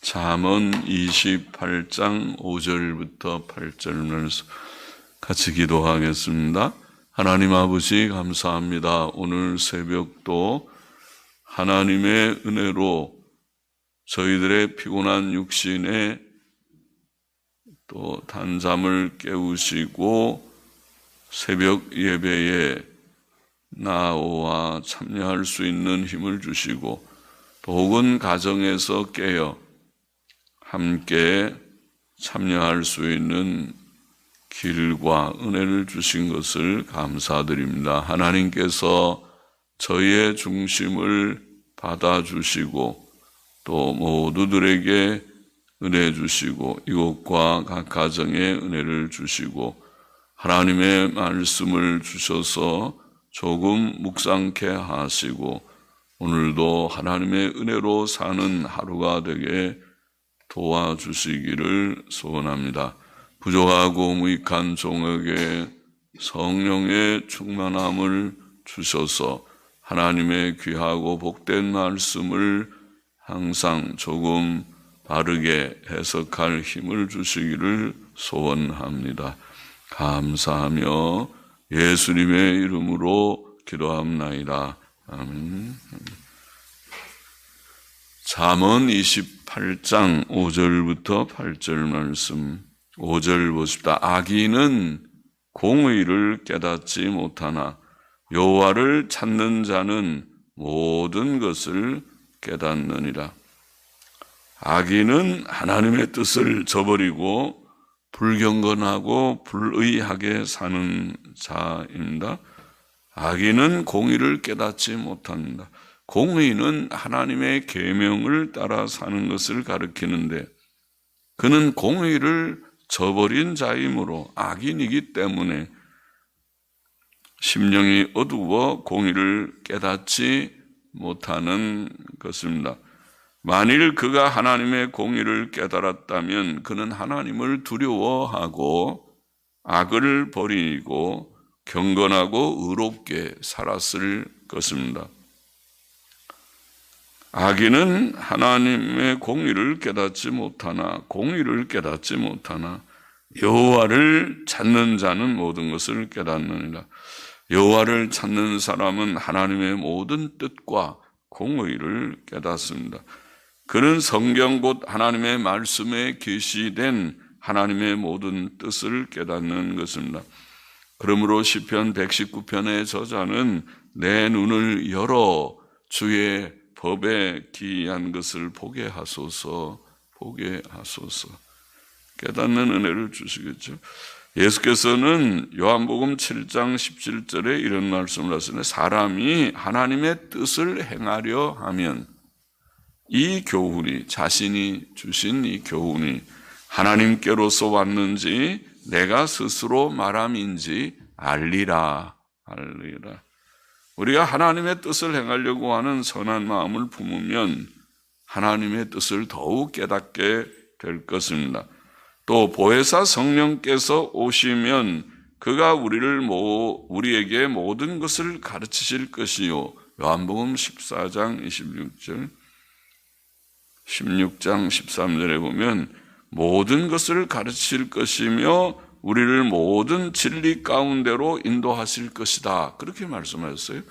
잠언 28장 5절부터 8절 말씀 같이 기도하겠습니다. 하나님 아버지 감사합니다. 오늘 새벽도 하나님의 은혜로 저희들의 피곤한 육신에 또 단잠을 깨우시고 새벽 예배에 나와 참여할 수 있는 힘을 주시고 또 혹은 가정에서 깨어 함께 참여할 수 있는 길과 은혜를 주신 것을 감사드립니다. 하나님께서 저희의 중심을 받아주시고 또 모두들에게 은혜 주시고 이곳과 각 가정에 은혜를 주시고 하나님의 말씀을 주셔서 조금 묵상케 하시고 오늘도 하나님의 은혜로 사는 하루가 되게 도와주시기를 소원합니다. 부족하고 무익한 종에게 성령의 충만함을 주셔서 하나님의 귀하고 복된 말씀을 항상 조금 바르게 해석할 힘을 주시기를 소원합니다. 감사하며 예수님의 이름으로 기도합나이다. 아멘. 잠언 28장 5절부터 8절 말씀. 5절 보십시다. 악인은 공의를 깨닫지 못하나 여호와를 찾는 자는 모든 것을 깨닫느니라. 악인은 하나님의 뜻을 저버리고 불경건하고 불의하게 사는 자입니다. 악인은 공의를 깨닫지 못합니다. 공의는 하나님의 계명을 따라 사는 것을 가리키는데 그는 공의를 저버린 자이므로 악인이기 때문에 심령이 어두워 공의를 깨닫지 못하는 것입니다. 만일 그가 하나님의 공의를 깨달았다면 그는 하나님을 두려워하고 악을 버리고 경건하고 의롭게 살았을 것입니다. 악인은 하나님의 공의를 깨닫지 못하나 여호와를 찾는 자는 모든 것을 깨닫느니라. 여호와를 찾는 사람은 하나님의 모든 뜻과 공의를 깨닫습니다. 그는 성경 곧 하나님의 말씀에 계시된 하나님의 모든 뜻을 깨닫는 것입니다. 그러므로 시편 119편의 저자는 내 눈을 열어 주의 법에 기이한 것을 보게 하소서. 깨닫는 은혜를 주시겠죠. 예수께서는 요한복음 7장 17절에 이런 말씀을 하시는데 사람이 하나님의 뜻을 행하려 하면 이 교훈이 자신이 주신 이 교훈이 하나님께로서 왔는지 내가 스스로 말함인지 알리라. 우리가 하나님의 뜻을 행하려고 하는 선한 마음을 품으면 하나님의 뜻을 더욱 깨닫게 될 것입니다. 또 보혜사 성령께서 오시면 그가 우리에게 모든 것을 가르치실 것이요. 요한복음 14장 26절 16장 13절에 보면 모든 것을 가르치실 것이며 우리를 모든 진리 가운데로 인도하실 것이다. 그렇게 말씀하셨어요.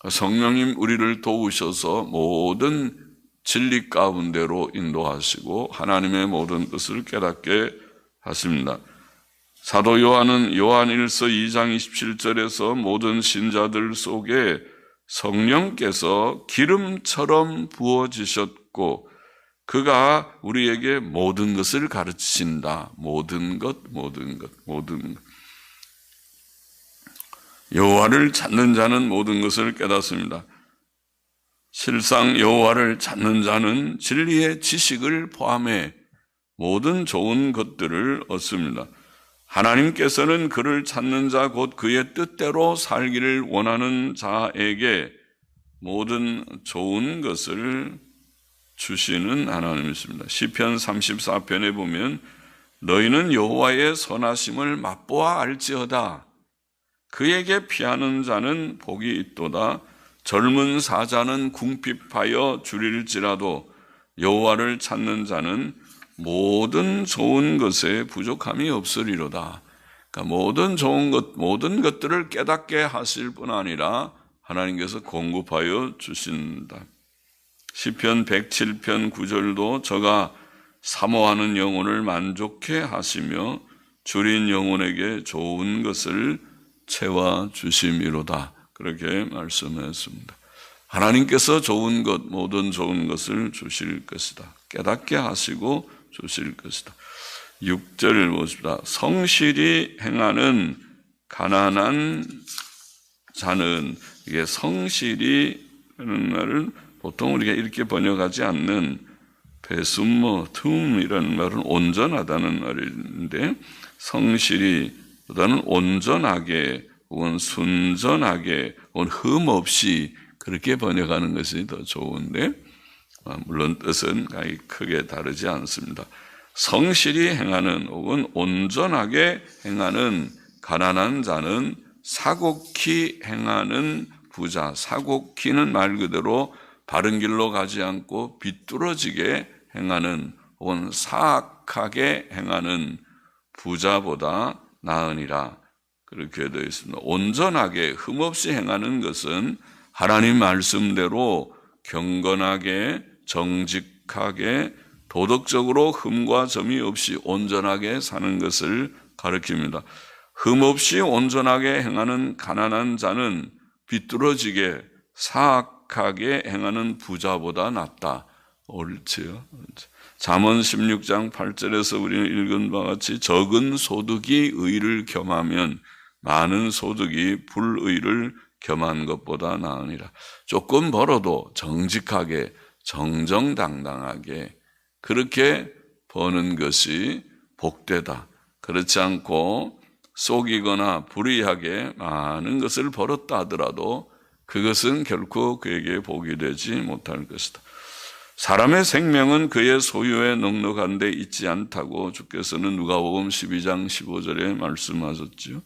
성령님 우리를 도우셔서 모든 진리 가운데로 인도하시고 하나님의 모든 뜻을 깨닫게 하십니다. 사도 요한은 요한일서 2장 27절에서 모든 신자들 속에 성령께서 기름처럼 부어지셨고 그가 우리에게 모든 것을 가르치신다. 모든 것. 여호와를 찾는 자는 모든 것을 깨닫습니다. 실상 여호와를 찾는 자는 진리의 지식을 포함해 모든 좋은 것들을 얻습니다. 하나님께서는 그를 찾는 자 곧 그의 뜻대로 살기를 원하는 자에게 모든 좋은 것을 주시는 하나님이십니다. 시편 34편에 보면 너희는 여호와의 선하심을 맛보아 알지어다. 그에게 피하는 자는 복이 있도다. 젊은 사자는 궁핍하여 줄일지라도 여호와를 찾는 자는 모든 좋은 것에 부족함이 없으리로다. 그러니까 모든 좋은 것, 모든 것들을 깨닫게 하실 뿐 아니라 하나님께서 공급하여 주신다. 시편 107편 9절도 저가 사모하는 영혼을 만족해 하시며 줄인 영혼에게 좋은 것을 채워 주심이로다. 그렇게 말씀했습니다. 하나님께서 좋은 것, 모든 좋은 것을 주실 것이다. 깨닫게 하시고 주실 것이다. 6절 보십시다. 성실히 행하는 가난한 자는, 이게 성실히 하는 말을 보통 우리가 이렇게 번역하지 않는 배순모, 틈 이런 말은 온전하다는 말인데, 성실히 보다는 온전하게 혹은 순전하게 혹은 흠 없이 그렇게 번역하는 것이 더 좋은데, 물론 뜻은 크게 다르지 않습니다. 성실히 행하는 혹은 온전하게 행하는 가난한 자는 사곡히 행하는 부자, 사곡히는 말 그대로 바른 길로 가지 않고 비뚤어지게 행하는 혹은 사악하게 행하는 부자보다 나으니라. 그렇게 되어 있습니다. 온전하게 흠없이 행하는 것은 하나님 말씀대로 경건하게 정직하게 도덕적으로 흠과 점이 없이 온전하게 사는 것을 가리킵니다. 흠없이 온전하게 행하는 가난한 자는 비뚤어지게 사악하게 행하는 부자보다 낫다. 옳지요. 잠언 16장 8절에서 우리는 읽은 바와 같이 적은 소득이 의를 겸하면 많은 소득이 불의를 겸한 것보다 나으니라. 조금 벌어도 정직하게 정정당당하게 그렇게 버는 것이 복되다. 그렇지 않고 속이거나 불의하게 많은 것을 벌었다 하더라도 그것은 결코 그에게 복이 되지 못할 것이다. 사람의 생명은 그의 소유에 넉넉한 데 있지 않다고 주께서는 누가복음 12장 15절에 말씀하셨죠.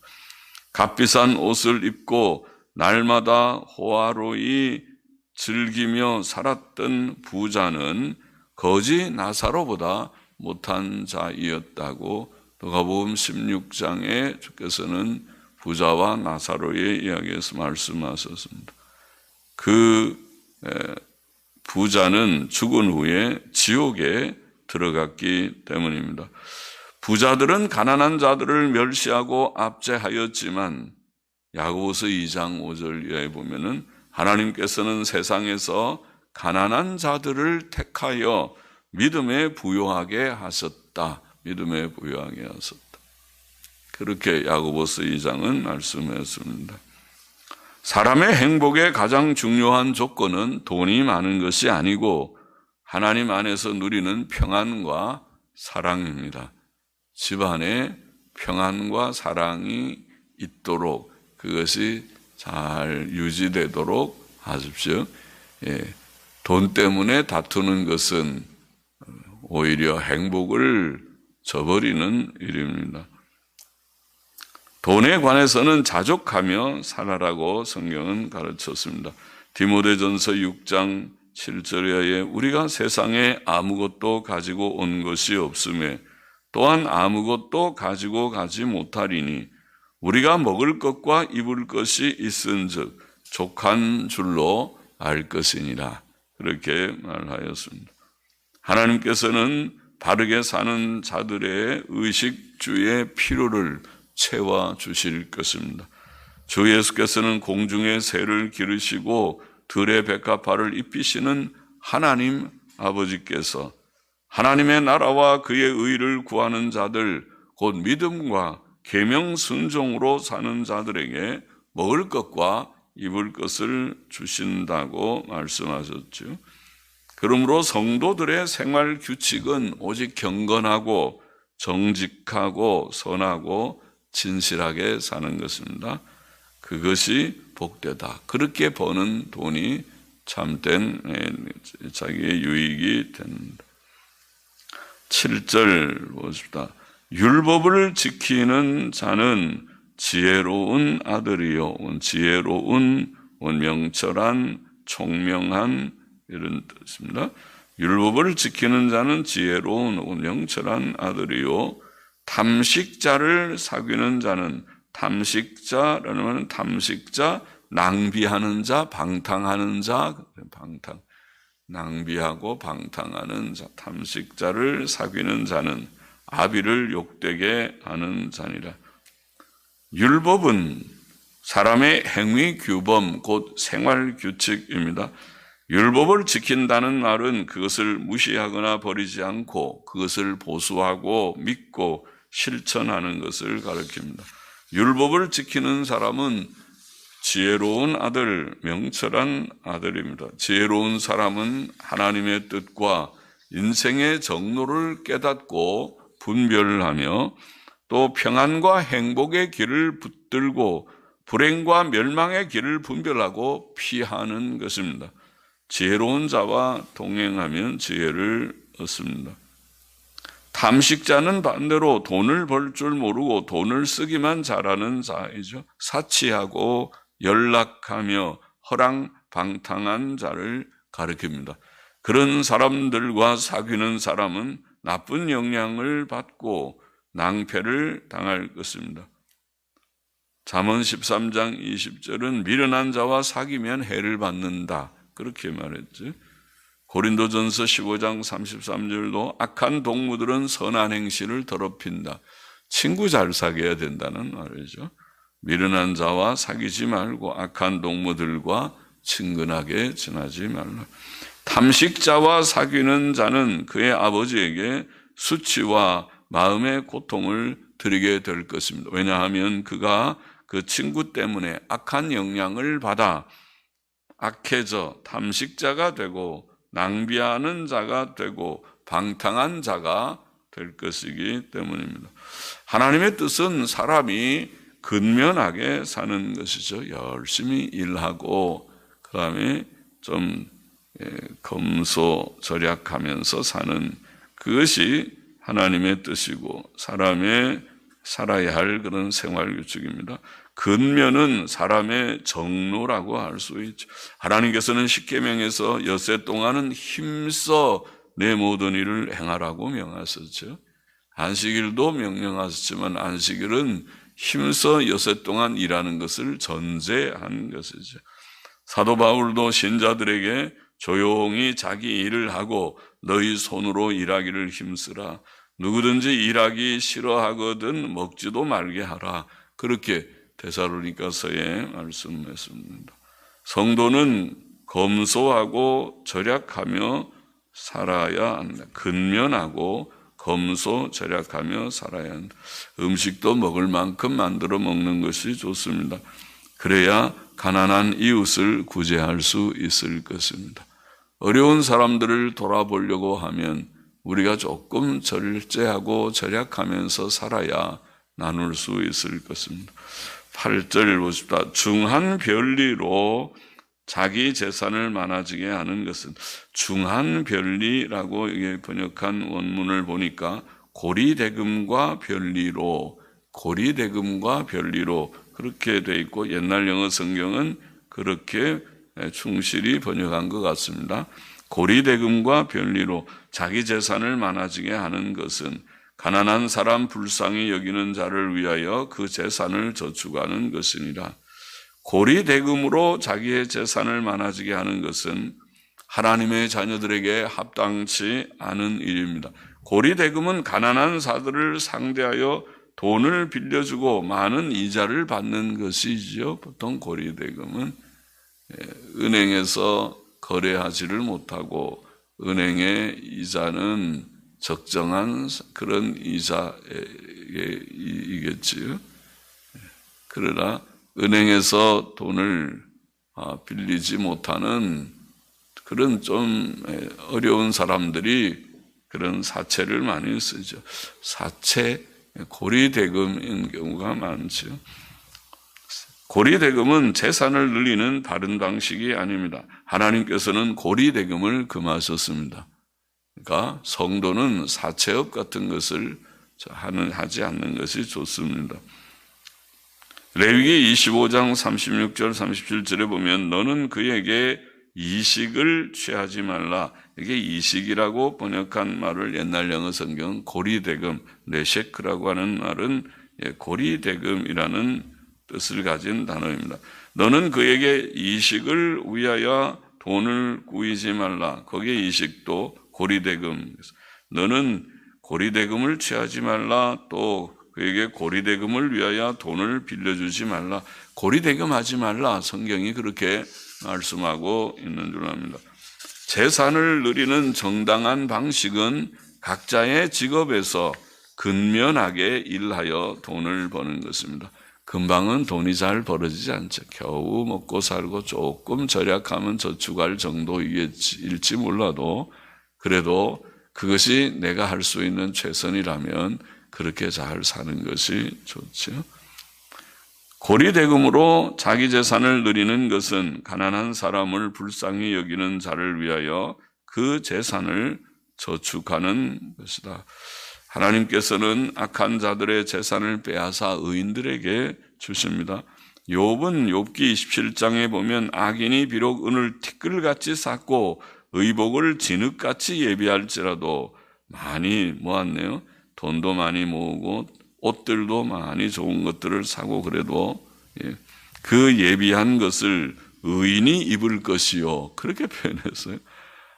값비싼 옷을 입고 날마다 호화로이 즐기며 살았던 부자는 거지 나사로보다 못한 자이었다고 누가복음 16장에 주께서는 부자와 나사로의 이야기에서 말씀하셨습니다. 그 부자는 죽은 후에 지옥에 들어갔기 때문입니다. 부자들은 가난한 자들을 멸시하고 압제하였지만 야고보서 2장 5절 이하에 보면은 하나님께서는 세상에서 가난한 자들을 택하여 믿음에 부요하게 하셨다. 믿음에 부요하게 하셨다. 그렇게 야고보서 2장은 말씀했습니다. 사람의 행복의 가장 중요한 조건은 돈이 많은 것이 아니고 하나님 안에서 누리는 평안과 사랑입니다. 집안에 평안과 사랑이 있도록 그것이 잘 유지되도록 하십시오. 돈 때문에 다투는 것은 오히려 행복을 저버리는 일입니다. 돈에 관해서는 자족하며 살아라고 성경은 가르쳤습니다. 디모데전서 6장 7절에 우리가 세상에 아무것도 가지고 온 것이 없음에 또한 아무것도 가지고 가지 못하리니 우리가 먹을 것과 입을 것이 있은즉 족한 줄로 알 것이니라. 그렇게 말하였습니다. 하나님께서는 바르게 사는 자들의 의식주의 필요를 채워주실 것입니다. 주 예수께서는 공중의 새를 기르시고 들의 백합화를 입히시는 하나님 아버지께서 하나님의 나라와 그의 의를 구하는 자들 곧 믿음과 계명 순종으로 사는 자들에게 먹을 것과 입을 것을 주신다고 말씀하셨죠. 그러므로 성도들의 생활 규칙은 오직 경건하고 정직하고 선하고 진실하게 사는 것입니다. 그것이 복되다. 그렇게 버는 돈이 참된 자기의 유익이 됩니다. 7절 보십시다. 율법을 지키는 자는 지혜로운 아들이요, 지혜로운 명철한 총명한 이런 뜻입니다. 율법을 지키는 자는 지혜로운 명철한 아들이요 탐식자를 사귀는 자는 탐식자라는 말은 탐식자, 낭비하는 자, 방탕하는 자, 방탕, 낭비하고 방탕하는 자, 탐식자를 사귀는 자는 아비를 욕되게 하는 자니라. 율법은 사람의 행위 규범, 곧 생활 규칙입니다. 율법을 지킨다는 말은 그것을 무시하거나 버리지 않고 그것을 보수하고 믿고 실천하는 것을 가리킵니다. 율법을 지키는 사람은 지혜로운 아들, 명철한 아들입니다. 지혜로운 사람은 하나님의 뜻과 인생의 정로를 깨닫고 분별하며 또 평안과 행복의 길을 붙들고 불행과 멸망의 길을 분별하고 피하는 것입니다. 지혜로운 자와 동행하면 지혜를 얻습니다. 탐식자는 반대로 돈을 벌 줄 모르고 돈을 쓰기만 잘하는 자이죠. 사치하고 연락하며 허랑방탕한 자를 가리킵니다. 그런 사람들과 사귀는 사람은 나쁜 영향을 받고 낭패를 당할 것입니다. 잠언 13장 20절은 미련한 자와 사귀면 해를 받는다. 그렇게 말했죠. 고린도전서 15장 33절도 악한 동무들은 선한 행실을 더럽힌다. 친구 잘 사귀어야 된다는 말이죠. 미련한 자와 사귀지 말고 악한 동무들과 친근하게 지나지 말라. 탐식자와 사귀는 자는 그의 아버지에게 수치와 마음의 고통을 드리게 될 것입니다. 왜냐하면 그가 그 친구 때문에 악한 영향을 받아 악해져 탐식자가 되고 낭비하는 자가 되고 방탕한 자가 될 것이기 때문입니다. 하나님의 뜻은 사람이 근면하게 사는 것이죠. 열심히 일하고 그다음에 좀 검소절약하면서 사는 그것이 하나님의 뜻이고 사람의 살아야 할 그런 생활 규칙입니다. 근면은 사람의 정로라고 할 수 있죠. 하나님께서는 십계명에서 엿새 동안은 힘써 내 모든 일을 행하라고 명하셨죠. 안식일도 명령하셨지만 안식일은 힘써 엿새 동안 일하는 것을 전제한 것이죠. 사도 바울도 신자들에게 조용히 자기 일을 하고 너희 손으로 일하기를 힘쓰라. 누구든지 일하기 싫어하거든 먹지도 말게 하라. 그렇게 데살로니가서에 말씀했습니다. 성도는 검소하고 절약하며 살아야 한다. 근면하고 검소 절약하며 살아야 한다. 음식도 먹을 만큼 만들어 먹는 것이 좋습니다. 그래야 가난한 이웃을 구제할 수 있을 것입니다. 어려운 사람들을 돌아보려고 하면 우리가 조금 절제하고 절약하면서 살아야 나눌 수 있을 것입니다. 8절 보십시다. 중한 별리로 자기 재산을 많아지게 하는 것은 중한 별리라고 이게 번역한 원문을 보니까 고리대금과 별리로 그렇게 돼 있고 옛날 영어 성경은 그렇게 충실히 번역한 것 같습니다. 고리대금과 별리로 자기 재산을 많아지게 하는 것은 가난한 사람 불쌍히 여기는 자를 위하여 그 재산을 저축하는 것이니라. 고리대금으로 자기의 재산을 많아지게 하는 것은 하나님의 자녀들에게 합당치 않은 일입니다. 고리대금은 가난한 자들을 상대하여 돈을 빌려주고 많은 이자를 받는 것이지요. 보통 고리대금은 은행에서 거래하지를 못하고 은행의 이자는 적정한 그런 이자이겠지요. 그러나 은행에서 돈을 빌리지 못하는 그런 좀 어려운 사람들이 그런 사채를 많이 쓰죠. 사채, 고리대금인 경우가 많죠. 고리대금은 재산을 늘리는 다른 방식이 아닙니다. 하나님께서는 고리대금을 금하셨습니다. 그러니까 성도는 사채업 같은 것을 하지 않는 것이 좋습니다. 레위기 25장 36절 37절에 보면 너는 그에게 이식을 취하지 말라. 이게 이식이라고 번역한 말을 옛날 영어 성경은 고리대금, 네셰크라고 하는 말은 고리대금이라는 뜻을 가진 단어입니다. 너는 그에게 이식을 위하여 돈을 구이지 말라. 거기에 이식도 고리대금. 너는 고리대금을 취하지 말라. 또 그에게 고리대금을 위하여 돈을 빌려주지 말라. 고리대금 하지 말라. 성경이 그렇게 말씀하고 있는 줄 압니다. 재산을 누리는 정당한 방식은 각자의 직업에서 근면하게 일하여 돈을 버는 것입니다. 금방은 돈이 잘 벌어지지 않죠. 겨우 먹고 살고 조금 절약하면 저축할 정도일지 몰라도 그래도 그것이 내가 할 수 있는 최선이라면 그렇게 잘 사는 것이 좋죠. 고리대금으로 자기 재산을 누리는 것은 가난한 사람을 불쌍히 여기는 자를 위하여 그 재산을 저축하는 것이다. 하나님께서는 악한 자들의 재산을 빼앗아 의인들에게 주십니다. 욥은 욥기 27장에 보면 악인이 비록 은을 티끌같이 쌓고 의복을 진흙같이 예비할지라도 많이 모았네요. 돈도 많이 모으고 옷들도 많이 좋은 것들을 사고 그래도 그 예비한 것을 의인이 입을 것이요. 그렇게 표현했어요.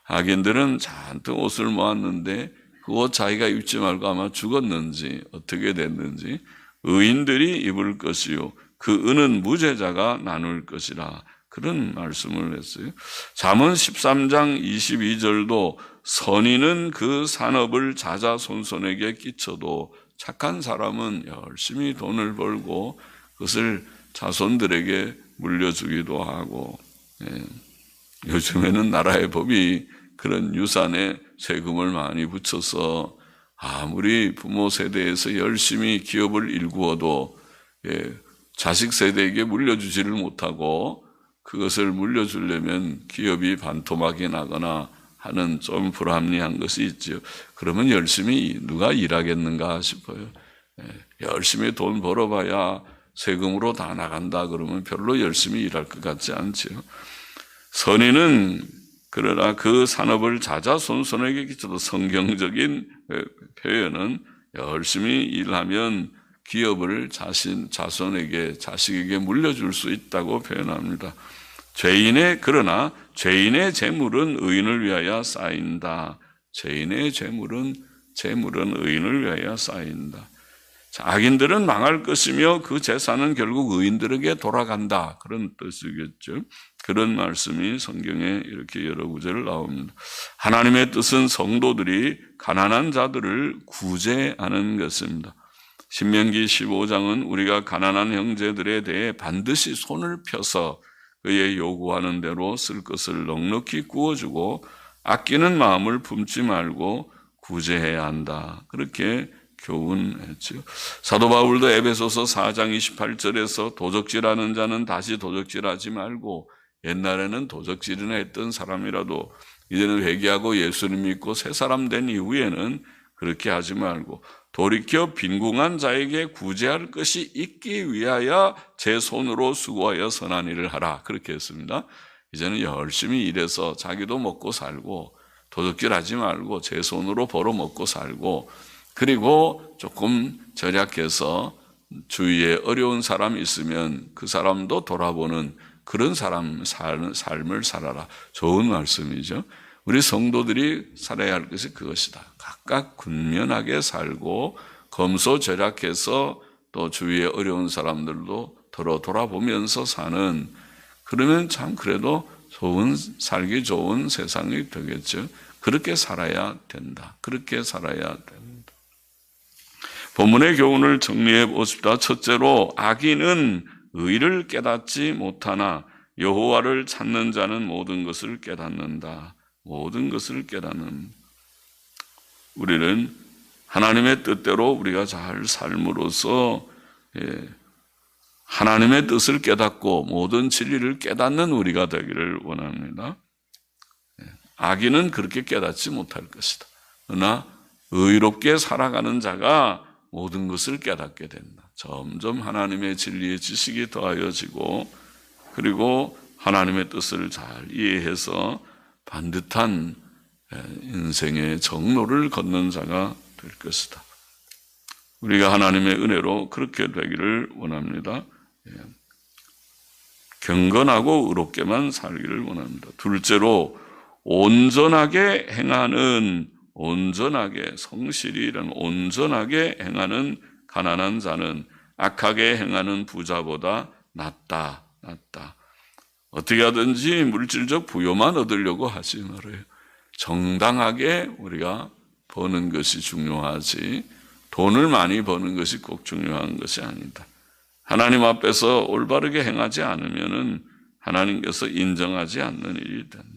악인들은 잔뜩 옷을 모았는데 그 옷 자기가 입지 말고 아마 죽었는지 어떻게 됐는지 의인들이 입을 것이요. 그 은은 무죄자가 나눌 것이라. 그런 말씀을 했어요. 잠언 13장 22절도 선인은 그 산업을 자자손손에게 끼쳐도 착한 사람은 열심히 돈을 벌고 그것을 자손들에게 물려주기도 하고 요즘에는 나라의 법이 그런 유산에 세금을 많이 붙여서 아무리 부모 세대에서 열심히 기업을 일구어도 자식 세대에게 물려주지를 못하고 그것을 물려주려면 기업이 반토막이 나거나 하는 좀 불합리한 것이 있죠. 그러면 열심히 누가 일하겠는가 싶어요. 열심히 돈 벌어봐야 세금으로 다 나간다 그러면 별로 열심히 일할 것 같지 않죠. 선인은 그러나 그 산업을 자자손손에게 끼쳐도 성경적인 표현은 열심히 일하면 기업을 자손에게 자식에게 물려줄 수 있다고 표현합니다. 그러나 죄인의 재물은 의인을 위하여 쌓인다. 죄인의 재물은 의인을 위하여 쌓인다. 악인들은 망할 것이며 그 재산은 결국 의인들에게 돌아간다. 그런 뜻이겠죠. 그런 말씀이 성경에 이렇게 여러 구절 나옵니다. 하나님의 뜻은 성도들이 가난한 자들을 구제하는 것입니다. 신명기 15장은 우리가 가난한 형제들에 대해 반드시 손을 펴서 그의 요구하는 대로 쓸 것을 넉넉히 구워주고 아끼는 마음을 품지 말고 구제해야 한다. 그렇게 교훈했죠. 사도 바울도 에베소서 4장 28절에서 도적질하는 자는 다시 도적질하지 말고 옛날에는 도적질이나 했던 사람이라도 이제는 회개하고 예수님 믿고 새 사람 된 이후에는 그렇게 하지 말고 돌이켜 빈궁한 자에게 구제할 것이 있기 위하여 제 손으로 수고하여 선한 일을 하라. 그렇게 했습니다. 이제는 열심히 일해서 자기도 먹고 살고 도적질하지 말고 제 손으로 벌어 먹고 살고 그리고 조금 절약해서 주위에 어려운 사람이 있으면 그 사람도 돌아보는 그런 사람 사는 삶을 살아라. 좋은 말씀이죠. 우리 성도들이 살아야 할 것이 그것이다. 각각 근면하게 살고 검소절약해서 또 주위에 어려운 사람들도 돌아보면서 사는 그러면 참 그래도 살기 좋은 세상이 되겠죠. 그렇게 살아야 된다. 그렇게 살아야 된다. 본문의 교훈을 정리해 보십시다. 첫째로 악인은 의를 깨닫지 못하나 여호와를 찾는 자는 모든 것을 깨닫는다. 모든 것을 깨닫는 우리는 하나님의 뜻대로 우리가 잘 삶으로써 하나님의 뜻을 깨닫고 모든 진리를 깨닫는 우리가 되기를 원합니다. 악인은 그렇게 깨닫지 못할 것이다. 그러나 의롭게 살아가는 자가 모든 것을 깨닫게 된다. 점점 하나님의 진리의 지식이 더하여지고 그리고 하나님의 뜻을 잘 이해해서 반듯한 인생의 정로를 걷는 자가 될 것이다. 우리가 하나님의 은혜로 그렇게 되기를 원합니다. 경건하고 의롭게만 살기를 원합니다. 둘째로 온전하게 행하는, 온전하게, 성실이란 온전하게 행하는 가난한 자는 악하게 행하는 부자보다 낫다. 어떻게 하든지 물질적 부요만 얻으려고 하지 말아요. 정당하게 우리가 버는 것이 중요하지, 돈을 많이 버는 것이 꼭 중요한 것이 아니다. 하나님 앞에서 올바르게 행하지 않으면은 하나님께서 인정하지 않는 일이 된다.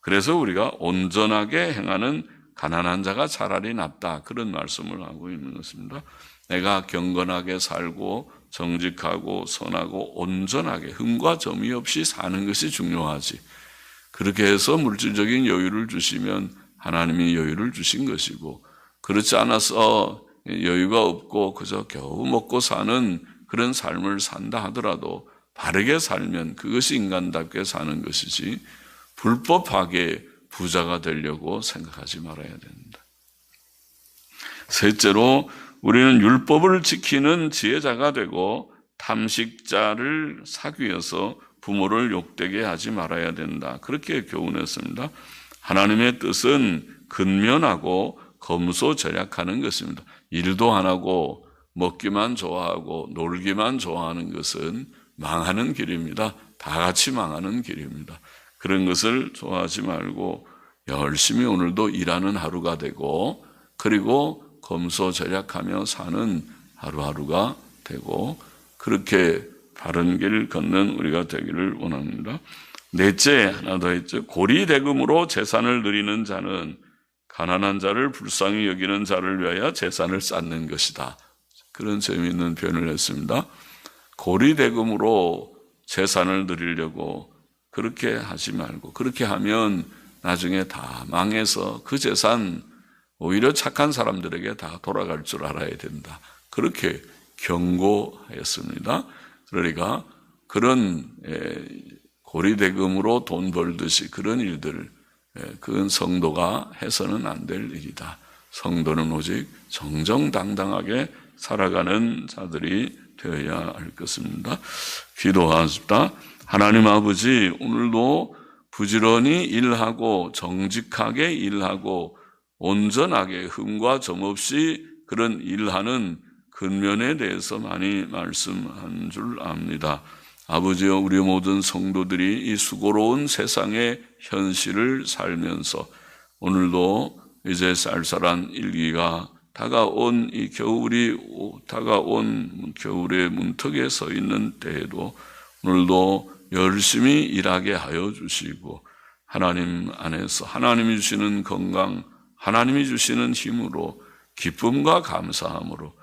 그래서 우리가 온전하게 행하는 가난한 자가 차라리 낫다, 그런 말씀을 하고 있는 것입니다. 내가 경건하게 살고 정직하고 선하고 온전하게 흠과 점이 없이 사는 것이 중요하지, 그렇게 해서 물질적인 여유를 주시면 하나님이 여유를 주신 것이고, 그렇지 않아서 여유가 없고 그저 겨우 먹고 사는 그런 삶을 산다 하더라도 바르게 살면 그것이 인간답게 사는 것이지, 불법하게 부자가 되려고 생각하지 말아야 된다. 셋째로 우리는 율법을 지키는 지혜자가 되고 탐식자를 사귀어서 부모를 욕되게 하지 말아야 된다. 그렇게 교훈했습니다. 하나님의 뜻은 근면하고 검소절약하는 것입니다. 일도 안 하고 먹기만 좋아하고 놀기만 좋아하는 것은 망하는 길입니다. 다 같이 망하는 길입니다. 그런 것을 좋아하지 말고 열심히 오늘도 일하는 하루가 되고, 그리고 검소절약하며 사는 하루하루가 되고, 그렇게 바른 길 걷는 우리가 되기를 원합니다. 넷째, 하나 더 있죠. 고리대금으로 재산을 누리는 자는 가난한 자를 불쌍히 여기는 자를 위하여 재산을 쌓는 것이다. 그런 재미있는 표현을 했습니다. 고리대금으로 재산을 누리려고 그렇게 하지 말고, 그렇게 하면 나중에 다 망해서 그 재산 오히려 착한 사람들에게 다 돌아갈 줄 알아야 된다. 그렇게 경고하였습니다. 그러니까 그런 고리대금으로 돈 벌듯이 그런 일들, 그건 성도가 해서는 안 될 일이다. 성도는 오직 정정당당하게 살아가는 자들이 되어야 할 것입니다. 기도하십시다. 하나님 아버지, 오늘도 부지런히 일하고 정직하게 일하고 온전하게 흠과 점 없이 그런 일하는 근면에 대해서 많이 말씀한 줄 압니다. 아버지여, 우리 모든 성도들이 이 수고로운 세상의 현실을 살면서 오늘도 이제 쌀쌀한 일기가 다가온 이 다가온 겨울의 문턱에 서 있는 때에도 오늘도 열심히 일하게 하여 주시고, 하나님 안에서 하나님이 주시는 건강, 하나님이 주시는 힘으로 기쁨과 감사함으로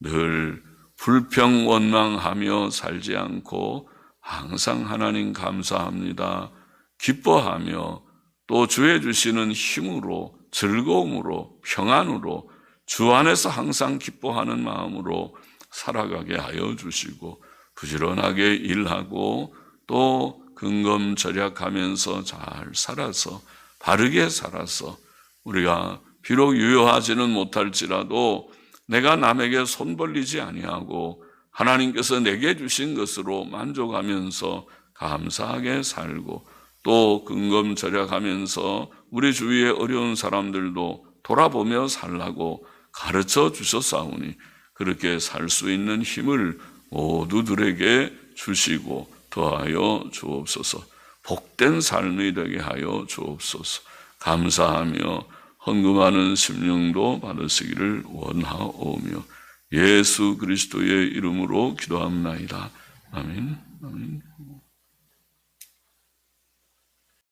늘 불평원망하며 살지 않고 항상 하나님 감사합니다, 기뻐하며 또 주의 주시는 힘으로 즐거움으로 평안으로 주 안에서 항상 기뻐하는 마음으로 살아가게 하여 주시고, 부지런하게 일하고 또 근검절약하면서 잘 살아서 바르게 살아서 우리가 비록 유효하지는 못할지라도 내가 남에게 손 벌리지 아니하고 하나님께서 내게 주신 것으로 만족하면서 감사하게 살고, 또 근검절약하면서 우리 주위의 어려운 사람들도 돌아보며 살라고 가르쳐 주셨사오니 그렇게 살 수 있는 힘을 모두들에게 주시고 더하여 주옵소서. 복된 삶이 되게 하여 주옵소서. 감사하며 헌금하는 심령도 받으시기를 원하오며 예수 그리스도의 이름으로 기도합나이다. 아멘. 아멘.